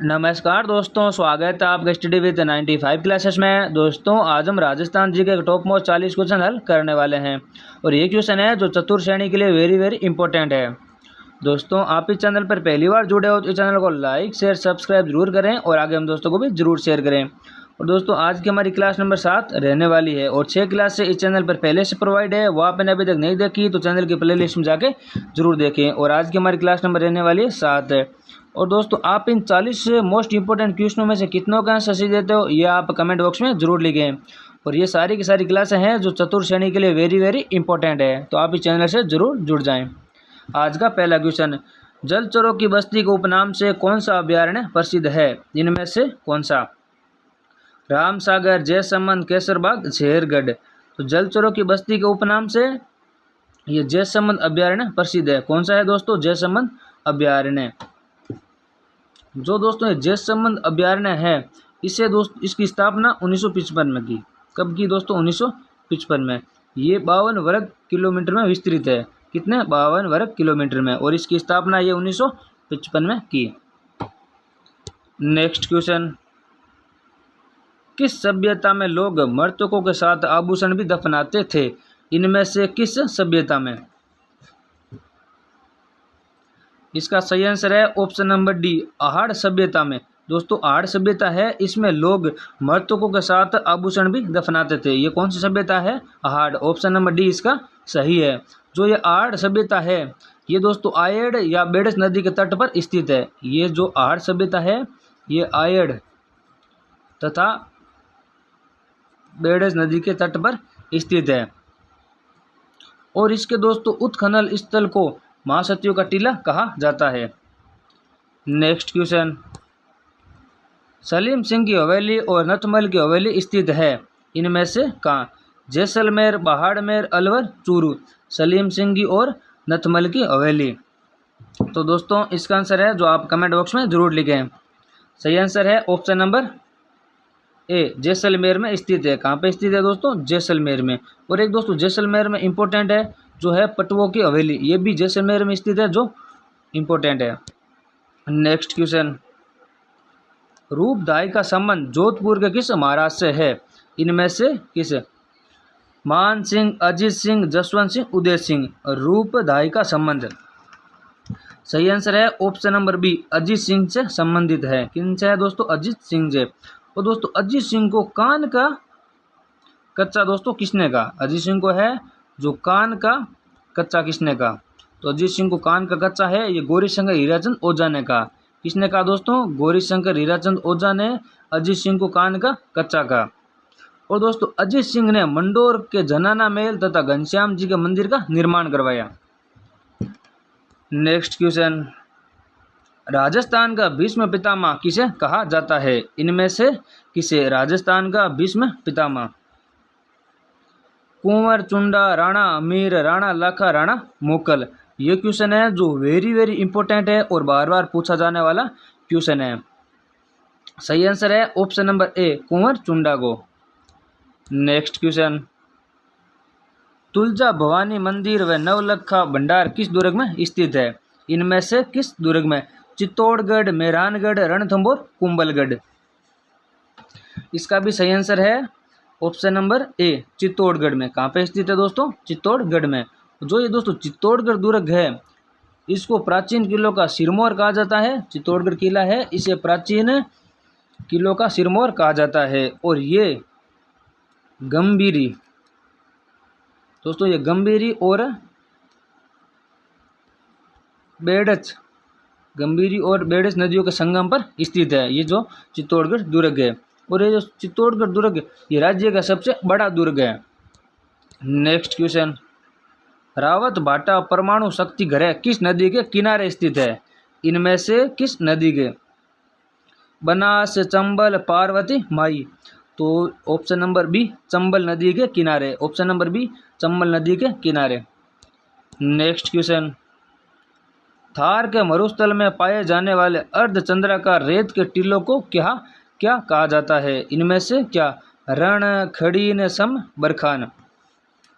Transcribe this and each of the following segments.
नमस्कार दोस्तों, स्वागत है आपका स्टडी विद 95 क्लासेस में। दोस्तों आज हम राजस्थान जी के टॉप मोस्ट 40 क्वेश्चन हल करने वाले हैं और ये क्वेश्चन है जो चतुर्थ श्रेणी के लिए वेरी इंपॉर्टेंट है। दोस्तों आप इस चैनल पर पहली बार जुड़े हो तो इस चैनल को लाइक शेयर सब्सक्राइब जरूर करें और आगे हम दोस्तों को भी जरूर शेयर करें। और दोस्तों आज की हमारी क्लास नंबर 7 रहने वाली है और 6 क्लास से इस चैनल पर पहले से प्रोवाइड है, वो आपने अभी तक नहीं देखी तो चैनल की प्लेलिस्ट में जाके जरूर देखें। और आज की हमारी क्लास नंबर रहने वाली है 7 है। और दोस्तों आप इन 40 मोस्ट इंपॉर्टेंट क्वेश्चनों में से कितनों का आंसर सही देते हो ये आप कमेंट बॉक्स में जरूर लिखें। और ये सारी की सारी क्लासें हैं जो चतुर्थ श्रेणी के लिए वेरी इंपॉर्टेंट है, तो आप इस चैनल से जरूर जुड़ जाएं। आज का पहला क्वेश्चन, जलचरों की बस्ती के उपनाम से कौन सा अभयारण्य प्रसिद्ध है? इनमें से कौन सा? रामसागर, जयसमंद, केसरबाग, शेरगढ़। तो जलचरों की बस्ती के उपनाम से ये जयसमंद अभयारण्य प्रसिद्ध है। कौन सा है दोस्तों? जयसमंद अभयारण्य। जो दोस्तों ये जयसमंद अभयारण्य है इसे इसकी स्थापना 1955 में की। कब की दोस्तों? 1955 में। ये 52 वर्ग किलोमीटर में विस्तृत है। कितने? 52 वर्ग किलोमीटर में। और इसकी स्थापना ये 1955 में की। नेक्स्ट क्वेश्चन, किस सभ्यता में लोग मृतकों के साथ आभूषण भी दफनाते थे? इनमें से किस सभ्यता में? इसका सही आंसर है ऑप्शन नंबर डी, आहड़ सभ्यता में। दोस्तों आहड़ सभ्यता है, इसमें लोग मृतकों के साथ आभूषण भी दफनाते थे। ये कौन सी सभ्यता है? आहड़। ऑप्शन नंबर डी इसका सही है। जो ये आहड़ सभ्यता है ये दोस्तों आयड़ या बेडस नदी के तट पर स्थित है। ये जो आहड़ सभ्यता है ये आयड़ तथा बेडस नदी के तट पर स्थित है। और इसके दोस्तों उत्खनन स्थल को महासतियों का टीला कहा जाता है। नेक्स्ट क्वेश्चन, सलीम सिंह की हवेली और नथमल की हवेली स्थित है। इनमें से कहाँ? जैसलमेर, बाड़मेर, अलवर, चूरू। सलीम सिंह की और नथमल की हवेली। तो दोस्तों इसका आंसर है जो आप कमेंट बॉक्स में जरूर लिखें। सही आंसर है ऑप्शन नंबर ए, जैसलमेर में स्थित है। कहाँ पे स्थित है दोस्तों? जैसलमेर में। और एक दोस्तों जैसलमेर में इंपॉर्टेंट है जो है पटवों की हवेली, ये भी जैसलमेर में स्थित है जो इंपॉर्टेंट है। नेक्स्ट क्वेश्चन, रूपधाई का संबंध जोधपुर के किस महाराज से है? इनमें से किस? मान सिंह, अजीत सिंह, जसवंत सिंह, उदय सिंह। रूपधाई का संबंध सही आंसर है option number B, Ajit Singh से संबंधित है। किन से है दोस्तों? अजीत सिंह से। और दोस्तों अजीत सिंह को कान का कच्चा दोस्तों किसने कहा? अजीत सिंह को है जो कान का कच्चा किसने कहा? तो अजीत सिंह को कान का कच्चा है ये गौरीशंकर हीराचंद ओझा ने कहा। किसने कहा दोस्तों? गौरीशंकर हीराचंद ओझा ने अजीत सिंह को कान का कच्चा कहा। और दोस्तों अजीत सिंह ने मंडोर के जनाना महल तथा घनश्याम जी के मंदिर का निर्माण करवाया। नेक्स्ट क्वेश्चन, राजस्थान का भीष्म पितामह किसे कहा जाता है? इनमें से किसे? राजस्थान का भीष्म पितामह। कुंवर, चुंडा, राणा अमीर, राणा लाखा, राणा मोकल। ये क्वेश्चन है जो वेरी इंपॉर्टेंट है और बार बार पूछा जाने वाला क्वेश्चन है। सही आंसर है ऑप्शन नंबर ए, कुंवर चुंडा को। नेक्स्ट क्वेश्चन, तुलजा भवानी मंदिर व नवलखा भंडार किस दुर्ग में स्थित है? इनमें से किस दुर्ग में? चित्तौड़गढ़, मेहरानगढ़, रणथंभौर, कुंभलगढ़। इसका भी सही आंसर है ऑप्शन नंबर ए, चित्तौड़गढ़ में। कहाँ पे स्थित है दोस्तों? चित्तौड़गढ़ में। जो ये दोस्तों चित्तौड़गढ़ दुर्ग है इसको प्राचीन किलों का सिरमौर कहा जाता है। चित्तौड़गढ़ किला है इसे प्राचीन किलों का सिरमौर कहा जाता है। और ये गंभीरी दोस्तों, ये गंभीरी और बेडच, गंभीरी और बेडच नदियों के संगम पर स्थित है ये जो चित्तौड़गढ़ दुर्ग है। और ये जो चित्तौड़गढ़ दुर्ग ये राज्य का सबसे बड़ा दुर्ग है। नेक्स्ट क्वेश्चन, रावत भाटा परमाणु शक्ति घर किस नदी के किनारे स्थित है? इनमें से किस नदी के? बनास, चंबल, पार्वती, माई। तो ऑप्शन नंबर बी, चंबल नदी के किनारे। ऑप्शन नंबर बी, चंबल नदी के किनारे। नेक्स्ट क्वेश्चन, थार के मरुस्थल में पाए जाने वाले अर्धचंद्राकार रेत के टीलों को क्या क्या कहा जाता है? इनमें से क्या? रण, खड़ीन, सम, बरखान।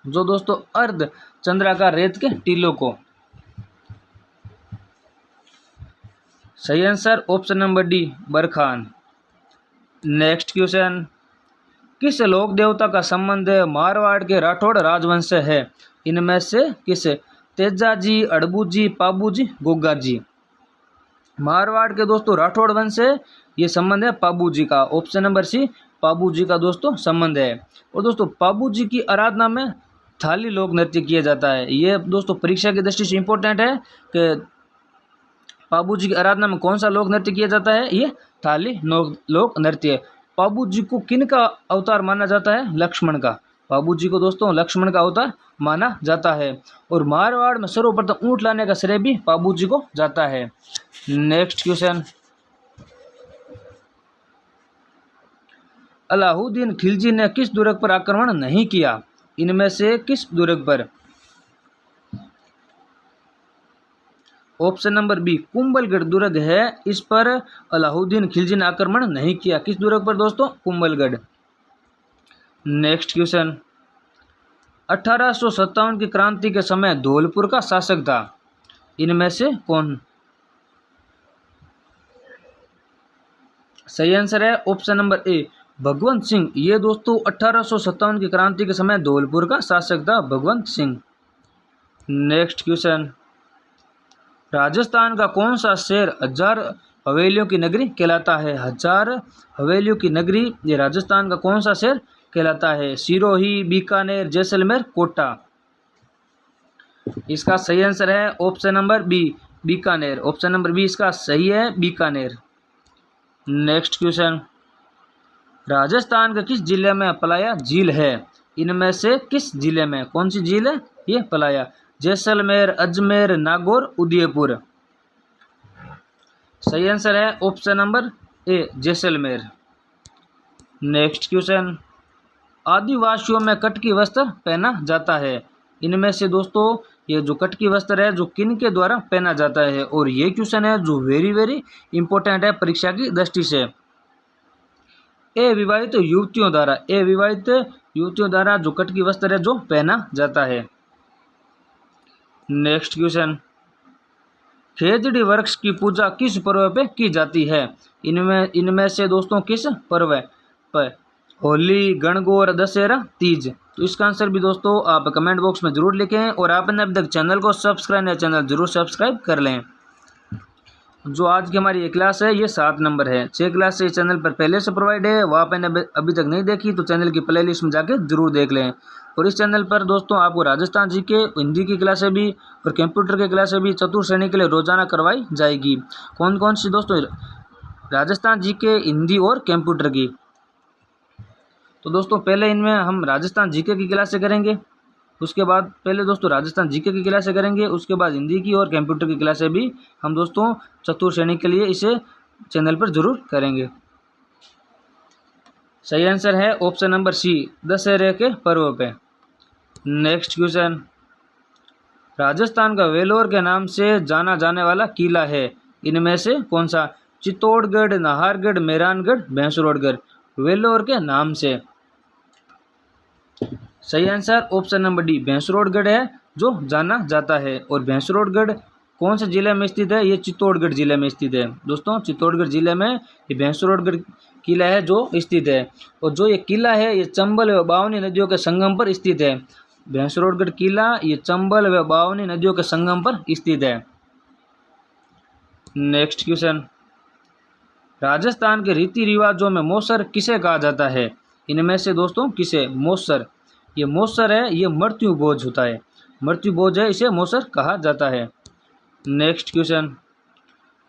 जो दोस्तों अर्ध चंद्राकार रेत के टीलों को सही answer option number D barchan. Next question, किस लोक देवता का संबंध मारवाड़ के राठौड़ राजवंश से है? इनमें से किस? तेजा जी, अड़बू जी, पाबू जी, गोगा जी। मारवाड़ के दोस्तों राठौड़ वंश से ये संबंध है पाबू जी का। ऑप्शन नंबर सी पाबू जी का दोस्तों संबंध है। और दोस्तों पाबू जी की आराधना में थाली लोक नृत्य किया जाता है। ये दोस्तों परीक्षा की दृष्टि से इंपॉर्टेंट है कि पाबू जी की आराधना में कौन सा लोक नृत्य किया जाता है? ये थाली लोक नृत्य। पाबू जी को किन का अवतार माना जाता है? लक्ष्मण का। पाबू जी को दोस्तों लक्ष्मण का अवतार माना जाता है। और मारवाड़ में सर्वप्रथम ऊंट लाने का श्रेय भी पाबू जी को जाता है। नेक्स्ट क्वेश्चन, अलाउद्दीन खिलजी ने किस दुर्ग पर आक्रमण नहीं किया? इनमें से किस दुर्ग पर? ऑप्शन नंबर बी कुंभलगढ़ दुर्ग है, इस पर अलाउद्दीन खिलजी ने आक्रमण नहीं किया। किस दुर्ग पर दोस्तों? कुंभलगढ़। नेक्स्ट क्वेश्चन, 1857 की क्रांति के समय धौलपुर का शासक था। इनमें से कौन? सही आंसर है ऑप्शन नंबर ए भगवंत सिंह। ये दोस्तों 1857 की क्रांति के समय धौलपुर का शासक था भगवंत सिंह। नेक्स्ट क्वेश्चन, राजस्थान का कौन सा शहर हजार हवेलियों की नगरी कहलाता है? हजार हवेलियों की नगरी ये राजस्थान का कौन सा शहर कहलाता है? सिरोही, बीकानेर, जैसलमेर, कोटा। इसका सही आंसर है option number B Bikaner. Option number B इसका सही है, बीकानेर। नेक्स्ट क्वेश्चन, राजस्थान के किस जिले में पलाया झील है? इनमें से किस जिले में? कौन सी झील है ये? पलाया। जैसलमेर, अजमेर, नागौर, उदयपुर। सही आंसर है ऑप्शन नंबर ए जैसलमेर। नेक्स्ट क्वेश्चन, आदिवासियों में कटकी वस्त्र पहना जाता है। इनमें से दोस्तों ये जो कटकी वस्त्र है जो किन के द्वारा पहना जाता है? और ये क्वेश्चन है जो वेरी इंपॉर्टेंट है परीक्षा की दृष्टि से। ए विवाहित युवतियों द्वारा, ए विवाहित युवतियों द्वारा जो कटकी वस्त्र है जो पहना जाता है। नेक्स्ट क्वेश्चन, खेजड़ी वृक्ष की पूजा किस पर्व पे की जाती है? इनमें से दोस्तों किस पर्व पर? होली, गणगौर, दशहरा, तीज। तो इसका आंसर भी दोस्तों आप कमेंट बॉक्स में जरूर लिखें। और आपने अब तक चैनल को सब्सक्राइब नहीं, चैनल जरूर सब्सक्राइब कर लें। जो आज की हमारी ये क्लास है ये 7 नंबर है। 6 क्लास से चैनल पर पहले से प्रोवाइड है, वो आपने अभी तक नहीं देखी तो चैनल की प्लेलिस्ट में जाके जरूर देख लें। और इस चैनल पर दोस्तों आपको राजस्थान जीके, हिंदी की क्लासें भी और कंप्यूटर की क्लासें भी चतुर्थ श्रेणी के लिए रोजाना करवाई जाएगी। कौन कौन सी दोस्तों? राजस्थान जीके, हिंदी और कंप्यूटर की। तो दोस्तों पहले इनमें हम राजस्थान जीके की क्लासें करेंगे, उसके बाद पहले दोस्तों राजस्थान जीके की क्लासें करेंगे, उसके बाद हिंदी की और कंप्यूटर की क्लासें भी हम दोस्तों चतुर्थ श्रेणी के लिए इसे चैनल पर जरूर करेंगे। सही आंसर है ऑप्शन नंबर सी दशहरे के पर्व पे। नेक्स्ट क्वेश्चन, राजस्थान का वेलोर के नाम से जाना जाने वाला किला है। इनमें से कौन सा? चित्तौड़गढ़, नाहरगढ़, मेहरानगढ़, भैंसरोडगढ़। वेलोर के नाम से। सही answer option number D Bhainsrorgarh है जो जाना जाता है। और भैंसरोडगढ़ कौन से जिले में स्थित है? ये चित्तौड़गढ़ जिले में स्थित है दोस्तों। चित्तौड़गढ़ जिले में ये भैंसरोडगढ़ किला है जो स्थित है। और जो ये किला है ये चंबल व बावनी नदियों के संगम पर स्थित है। भैंसरोडगढ़ किला ये चंबल व बावनी नदियों के संगम पर स्थित है। नेक्स्ट क्वेश्चन, राजस्थान के रीति रिवाजों में मौसर किसे कहा जाता है? इनमें से दोस्तों किसे? मौसर। ये मौसर है ये मृत्यु भोज होता है, मृत्यु भोज है, इसे मौसर कहा जाता है। नेक्स्ट क्वेश्चन,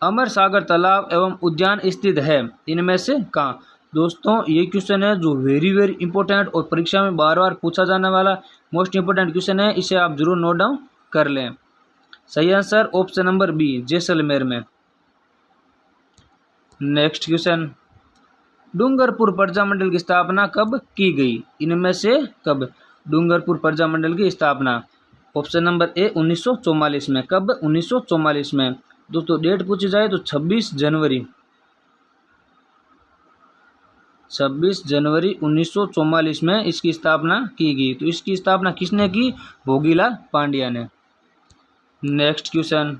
अमर सागर तालाब एवं उद्यान स्थित है। इनमें से कहाँ? दोस्तों ये क्वेश्चन है जो वेरी इंपॉर्टेंट और परीक्षा में बार बार पूछा जाने वाला मोस्ट इंपॉर्टेंट क्वेश्चन है, इसे आप जरूर नोट डाउन कर लें। सही answer option number B Jaisalmer में। नेक्स्ट क्वेश्चन, डूंगरपुर प्रजामंडल की स्थापना कब की गई? इनमें से कब डूंगरपुर प्रजामंडल की स्थापना? ऑप्शन नंबर ए 1944 में। कब? 1944 में। दोस्तों डेट पूछी जाए तो 26 जनवरी 1944 में इसकी स्थापना की गई। तो इसकी स्थापना किसने की? भोगीलाल पांड्या ने। नेक्स्ट क्वेश्चन,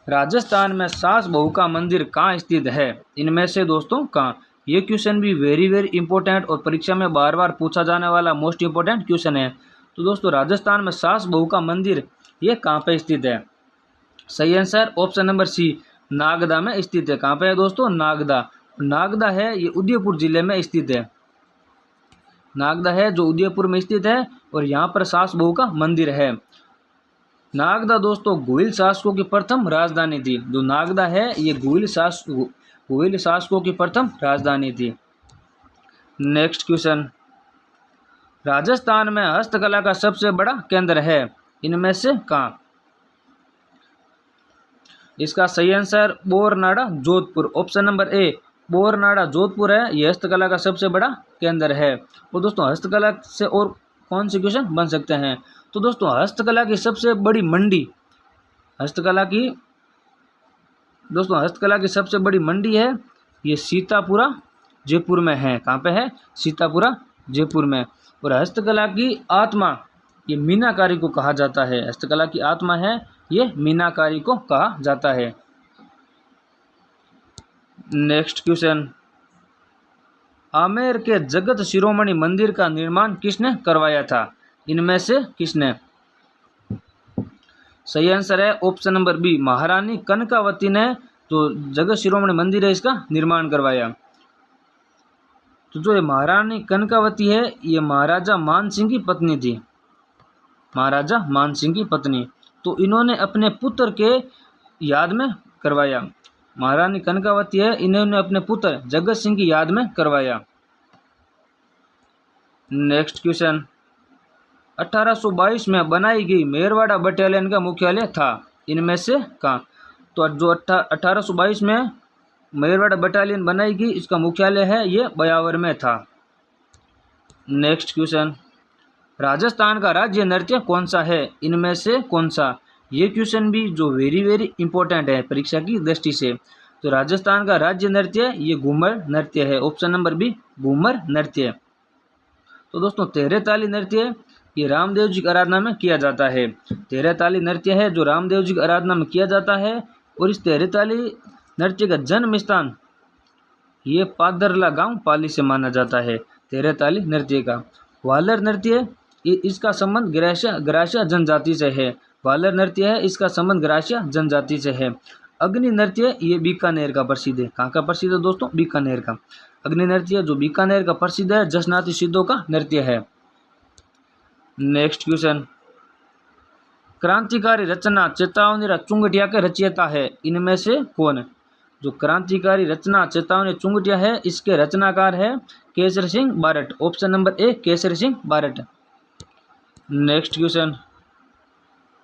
राजस्थान में सास बहू का मंदिर कहाँ स्थित है? इनमें से दोस्तों कहाँ? ये क्वेश्चन भी वेरी वेरी इंपॉर्टेंट और परीक्षा में बार बार पूछा जाने वाला मोस्ट इंपॉर्टेंट क्वेश्चन है। तो दोस्तों राजस्थान में सास बहू का मंदिर ये कहाँ पे स्थित है? सही answer option number C, Nagda में स्थित है। कहाँ पे है दोस्तों? नागदा। नागदा है ये उदयपुर जिले में स्थित है। नागदा है जो उदयपुर में स्थित है और यहाँ पर सास बहू का मंदिर है। नागदा दोस्तों गुहिल शासकों की प्रथम राजधानी थी। जो नागदा है ये गुहिल शासकों की प्रथम राजधानी थी। नेक्स्ट क्वेश्चन, राजस्थान में हस्तकला का सबसे बड़ा केंद्र है, इनमें से कहाँ? इसका सही answer Bornada Jodhpur, option number A Bornada Jodhpur है, यह हस्तकला का सबसे बड़ा केंद्र है। और दोस्तों हस्तकला से और कौन से क्वेश्चन बन सकते हैं? तो दोस्तों हस्तकला की सबसे बड़ी मंडी, हस्तकला की सबसे बड़ी मंडी है ये सीतापुरा जयपुर में है। कहाँ पे है? सीतापुरा जयपुर में। और हस्तकला की आत्मा ये मीनाकारी को कहा जाता है। हस्तकला की आत्मा है ये मीनाकारी को कहा जाता है। नेक्स्ट क्वेश्चन, आमेर के जगत शिरोमणि मंदिर का निर्माण किसने करवाया था? इनमें से किसने? सही आंसर है ऑप्शन नंबर बी, महारानी कनकावती ने जो जगत शिरोमणि मंदिर है इसका निर्माण करवाया। तो जो ये महारानी कनकावती है ये महाराजा मान सिंह की पत्नी थी। महाराजा मान सिंह की पत्नी, तो इन्होंने अपने पुत्र के याद में करवाया। महारानी कनकावती है, इन्होंने अपने पुत्र जगत सिंह की याद में करवाया। नेक्स्ट क्वेश्चन, 1822 में बनाई गई मेरवाड़ा बटालियन का मुख्यालय था, इनमें से कहाँ? तो जो 1822 में मेरवाड़ा बटालियन बनाई गई इसका मुख्यालय है ये ब्यावर में था। नेक्स्ट क्वेश्चन, राजस्थान का राज्य नृत्य कौन सा है? इनमें से कौन सा? ये क्वेश्चन भी जो वेरी वेरी इंपॉर्टेंट है परीक्षा की दृष्टि से। तो राजस्थान का राज्य नृत्य ये घूमर नृत्य है, ऑप्शन नंबर बी घूमर नृत्य। तो दोस्तों तेरह ताली नृत्य ये रामदेव जी की आराधना में किया जाता है। तेरह ताली नृत्य है जो रामदेव जी की आराधना में किया जाता है। और इस तेरह ताली नृत्य का जन्म स्थान ये पादरला गांव पाली से माना जाता है। तेरह ताली नृत्य का वालर नृत्य इसका संबंध ग्रासिया जनजाति से है। वालर नृत्य है इसका संबंध ग्रासिया जनजाति से है। अग्नि नृत्य ये बीकानेर का प्रसिद्ध है। कहाँ का प्रसिद्ध है दोस्तों? बीकानेर का। अग्नि नृत्य जो बीकानेर का प्रसिद्ध है, जसनाती सिद्धों का नृत्य है। नेक्स्ट क्वेश्चन, क्रांतिकारी रचना चेतावनी चुंगटिया के रचयिता है, इनमें से कौन? जो क्रांतिकारी रचना चेतावनी चुंगटिया है इसके रचनाकार है Kesar Singh Barath, option number A Kesar Singh Barath. Next question,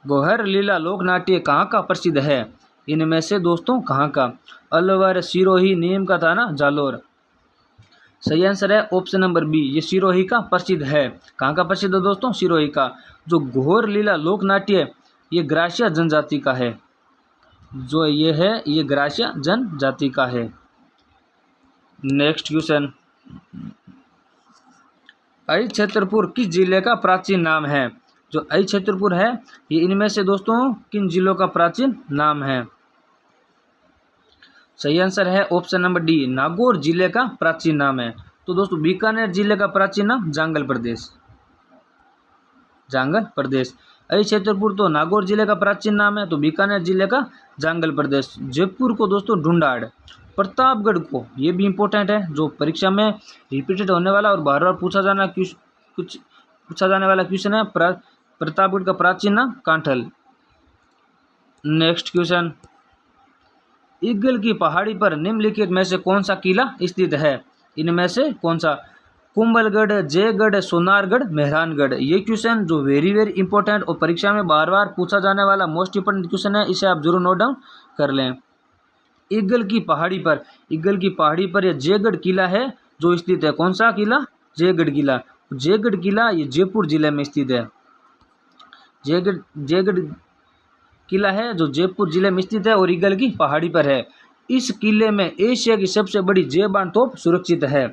गोहर लीला लोक नाट्य कहाँ का प्रसिद्ध है? इनमें से दोस्तों कहाँ का? अलवर, सिरोही, नीम का थाना, जालोर। सही आंसर है ऑप्शन नंबर बी, ये सिरोही का प्रसिद्ध है। कहाँ का प्रसिद्ध है दोस्तों? सिरोही का। जो घोर लीला लोक नाट्य ये ग्रासिया जनजाति का है। जो ये है ये ग्रासिया जनजाति का है। नेक्स्ट क्वेश्चन, आई छतरपुर किस जिले का प्राचीन नाम है? जो आई छतरपुर है ये इनमें से दोस्तों किन जिलों का प्राचीन नाम है? सही आंसर है ऑप्शन नंबर डी, नागौर जिले का प्राचीन नाम है। तो दोस्तों बीकानेर जिले का प्राचीन नाम जांगल प्रदेश। जांगल प्रदेश। आई छतरपुर तो नागौर जिले का प्राचीन नाम है, तो बीकानेर जिले का जांगल प्रदेश। जयपुर को दोस्तों ढूंढाड़। प्रतापगढ़ को, ये भी इंपॉर्टेंट है जो परीक्षा में रिपीटेड होने वाला और बार बार पूछा जाने वाला क्वेश्चन है। प्रतापगढ़ का प्राचीन नाम कांठल। नेक्स्ट क्वेश्चन, ईगल की पहाड़ी पर निम्नलिखित में से कौन सा किला स्थित है? इनमें से कौन सा? कुंभलगढ़, जयगढ़, सोनारगढ़, मेहरानगढ़। ये क्वेश्चन जो वेरी वेरी इंपॉर्टेंट और परीक्षा में बार बार पूछा जाने वाला मोस्ट इंपॉर्टेंट क्वेश्चन है, इसे आप जरूर नोट डाउन कर लें। ईगल की पहाड़ी पर यह जयगढ़ किला है जो स्थित है। कौन सा किला? जयगढ़ किला। जयगढ़ किला ये जयपुर जिले में स्थित है। जयगढ़ किला है जो जयपुर जिले में स्थित है और ईगल की पहाड़ी पर है। इस किले में एशिया की सबसे बड़ी जेबान तोप सुरक्षित है।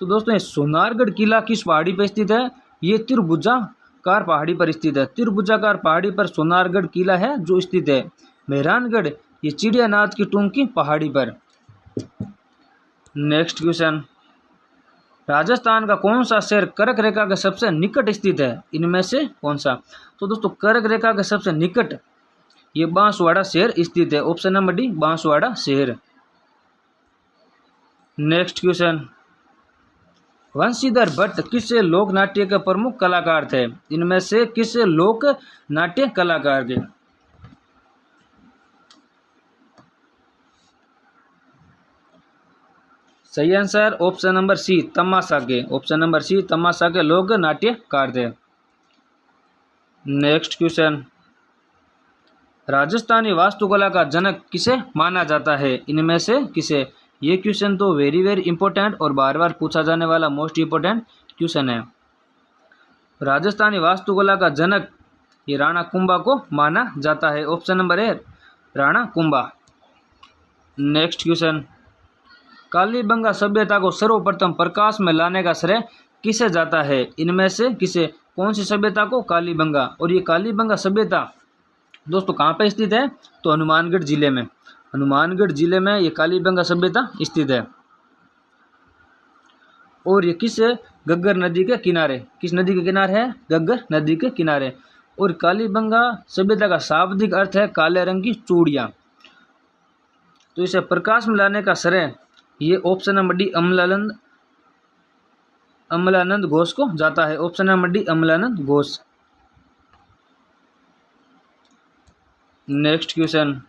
तो दोस्तों ये सोनारगढ़ किला किस पहाड़ी पर स्थित है? ये त्रिभुजा कार पहाड़ी पर स्थित है? त्रिभुजाकार पहाड़ी पर सोनारगढ़ किला है जो स्थित है। मेहरानगढ़ ये चिड़ियानाथ की टूम की पहाड़ी पर। नेक्स्ट क्वेश्चन, राजस्थान का कौन सा शहर कर्क रेखा के सबसे निकट स्थित है? इनमें से कौन सा? तो दोस्तों कर्क रेखा के सबसे निकट ये बांसवाड़ा शहर स्थित है। ऑप्शन नंबर डी बांसवाड़ा शहर। नेक्स्ट क्वेश्चन, वंशीधर भट्ट किस लोक नाट्य के प्रमुख कलाकार थे? इनमें से किस लोक नाट्य कलाकार के? सही आंसर ऑप्शन नंबर सी तमाशा के। ऑप्शन नंबर सी तमाशा के लोक नाट्यकार थे। नेक्स्ट क्वेश्चन, राजस्थानी वास्तुकला का जनक किसे माना जाता है? इनमें से किसे? ये क्वेश्चन तो वेरी वेरी इंपॉर्टेंट और बार बार पूछा जाने वाला मोस्ट इंपॉर्टेंट क्वेश्चन है। राजस्थानी वास्तुकला का जनक ये राणा कुंभा को माना जाता है। Option number A Rana Kumbha. Next question, Kalibangan सभ्यता को सर्वप्रथम प्रकाश में लाने का श्रेय किसे जाता है? इनमें से किसे? कौन सी सभ्यता को? कालीबंगा। और ये कालीबंगा सभ्यता दोस्तों कहाँ पे स्थित है? तो हनुमानगढ़ जिले में। हनुमानगढ़ जिले में ये कालीबंगा सभ्यता स्थित है। और ये किस गग्गर नदी के किनारे? किस नदी के किनारे है? गग्गर नदी के किनारे। और कालीबंगा सभ्यता का शाब्दिक अर्थ है काले रंग की चूड़ियाँ। तो इसे प्रकाश में लाने का श्रेय ये option number D Amalanand Ghosh को जाता है। Option number D Amalanand Ghosh. Next question,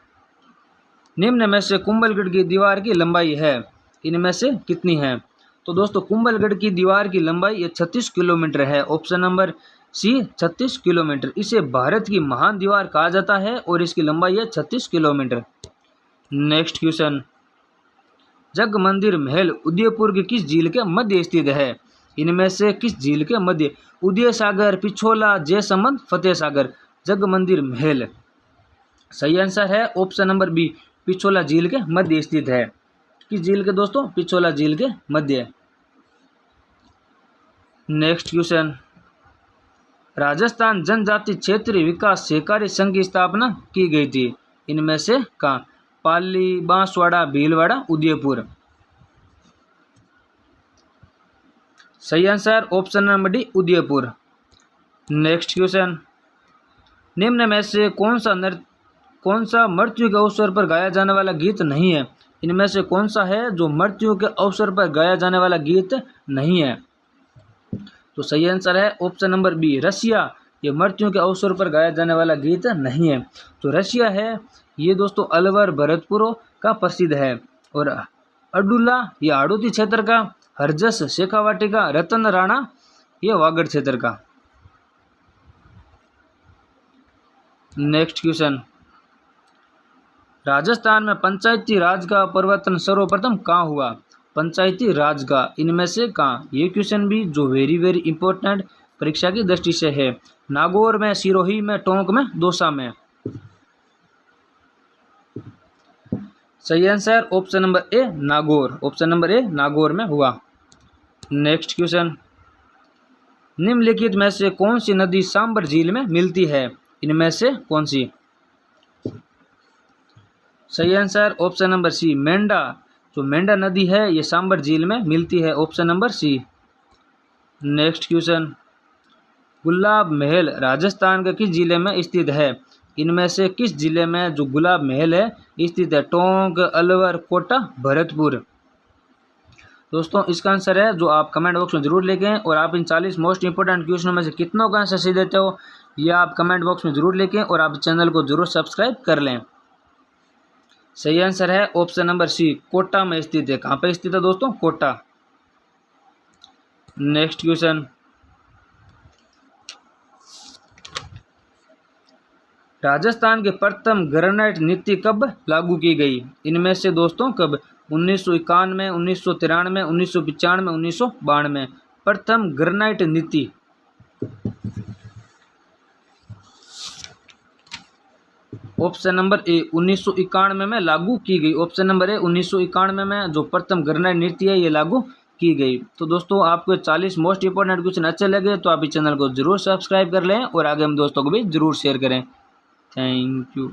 निम्न में से कुंभलगढ़ की दीवार की लंबाई है? इनमें से कितनी है? तो दोस्तों कुंभलगढ़ की दीवार की लंबाई ये 36 किलोमीटर है। Option number C 36 kilometre. इसे भारत की महान दीवार कहा जाता है और इसकी लंबाई है 36 किलोमीटर। नेक्स्ट क्वेश्चन, जग मंदिर महल उदयपुर की किस झील के मध्य स्थित है? इनमें से किस झील के मध्य? उदय सागर, पिछोला, जयसमंद, फतेह सागर। जग मंदिर महल सही आंसर है ऑप्शन नंबर बी पिछोला झील के मध्य स्थित है। किस झील के दोस्तों? पिछोला झील के मध्य। नेक्स्ट क्वेश्चन, राजस्थान जनजाति क्षेत्रीय विकास सहकारी संघ की स्थापना की गई थी? इनमें से कहाँ? पाली, बांसवाड़ा, भीलवाड़ा, उदयपुर। सही answer option number D Udaipur. Next question, निम्न में से कौन सा मृत्यु के अवसर पर गाया जाने वाला गीत नहीं है? इनमें से कौन सा है जो मृत्यु के अवसर पर गाया जाने वाला गीत नहीं है? तो सही आंसर है ऑप्शन नंबर बी रसिया। ये मृत्यु के अवसर पर गाया जाने वाला गीत नहीं है। तो रसिया है ये दोस्तों अलवर भरतपुर का प्रसिद्ध है। और अडुला ये हाड़ौती क्षेत्र का, हरजस शेखावाटी का, रतन राणा ये वागड़ क्षेत्र का। नेक्स्ट क्वेश्चन, राजस्थान में पंचायती राज का परिवर्तन सर्वप्रथम कहाँ हुआ? पंचायती राज का इनमें से कहाँ? ये क्वेश्चन भी जो वेरी वेरी इंपॉर्टेंट परीक्षा की दृष्टि से है। नागौर में, सिरोही में, टोंक में, दौसा में। सही आंसर ऑप्शन नंबर ए नागौर। ऑप्शन नंबर ए नागौर में हुआ। नेक्स्ट क्वेश्चन, निम्नलिखित में से कौन सी नदी सांबर झील में मिलती है? इनमें से कौन सी? सही आंसर ऑप्शन नंबर सी मेंढा। जो मेंढा नदी है ये सांबर झील में मिलती है। Option number C. Next question, Gulab Mahal Rajasthan के किस जिले में स्थित है? इनमें से किस जिले में जो गुलाब महल है स्थित है? टोंक, अलवर, कोटा, भरतपुर। दोस्तों इसका आंसर है जो आप कमेंट बॉक्स में जरूर लिखें। और आप इन 40 मोस्ट इंपोर्टेंट क्वेश्चनों में से कितनों का आंसर सही देते हो ये आप कमेंट बॉक्स में जरूर लिखें। और आप चैनल को जरूर सब्सक्राइब कर लें। सही आंसर है ऑप्शन नंबर सी कोटा में स्थित है। कहाँ पर स्थित है दोस्तों? कोटा। नेक्स्ट क्वेश्चन, राजस्थान के प्रथम ग्रेनाइट नीति कब लागू की गई? इनमें से दोस्तों कब? 1991, 1993, 1995, 1992। प्रथम ग्रेनाइट नीति ऑप्शन नंबर ए 1991 में लागू की गई। ऑप्शन नंबर ए 1991 में जो प्रथम ग्रेनाइट नीति है ये लागू की गई। तो दोस्तों आपको 40 मोस्ट इंपॉर्टेंट क्वेश्चन अच्छे लगे तो आप इस चैनल को जरूर सब्सक्राइब कर लें और आगे हम दोस्तों को भी जरूर शेयर करें। Thank you.